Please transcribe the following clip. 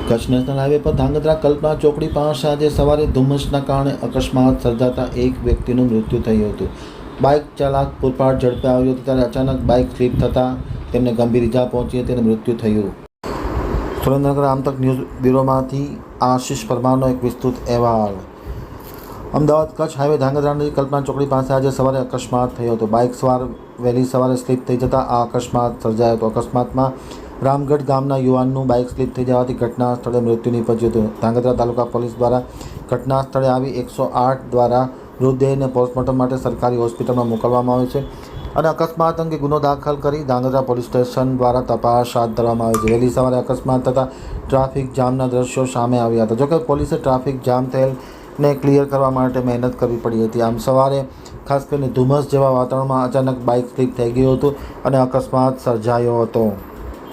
Kutch national highway પર ધાંગધ્રા કલ્પના ચોકડી પાસે આજે સવારે ધુમ્મસના કારણે અકસ્માત સર્જાતા એક વ્યક્તિનું મૃત્યુ થયું હતું. બાઇક ચાલક પૂરપાટ ઝડપે આવ્યો હતો ત્યારે અચાનક બાઇક સ્લીપ થતાં તેમને ગંભીર ઇજા પહોંચી હતી અને મૃત્યુ થયું. સુરેન્દ્રનગર આમતક ન્યૂઝ બ્યુરોમાંથી આશિષ પરમારનો એક વિસ્તૃત અહેવાલ. અમદાવાદ કચ્છ હાઈવે ધાંગધ્રાની કલ્પના ચોકડી પાસે આજે સવારે અકસ્માત થયો હતો. બાઇક સવાર વહેલી સવારે સ્લીપ થઈ જતાં આ અકસ્માત સર્જાયો હતો. અકસ્માતમાં રામગઢ ગામના યુવાનનું બાઇક સ્લીપ થઈ જવાથી ઘટના સ્થળે મૃત્યુ નીપજ્યું હતું. ધાંગધ્રા તાલુકા પોલીસ દ્વારા ઘટના સ્થળે આવી 108 દ્વારા મૃતદેહને પોસ્ટમોર્ટમ માટે સરકારી હોસ્પિટલમાં મોકલવામાં આવ્યો છે અને અકસ્માત અંગે ગુનો દાખલ કરી ધાંગધ્રા પોલીસ સ્ટેશન દ્વારા તપાસ હાથ ધરવામાં આવી છે. વહેલી સવારે અકસ્માત થતાં ટ્રાફિક જામના દ્રશ્યો સામે આવ્યા હતા. જોકે પોલીસે ટ્રાફિક જામ થયેલને ક્લિયર કરવા માટે મહેનત કરવી પડી હતી. આમ સવારે ખાસ કરીને ધુમ્મસ જેવા વાતાવરણમાં અચાનક બાઇક સ્લીપ થઈ ગયું હતું અને અકસ્માત સર્જાયો હતો.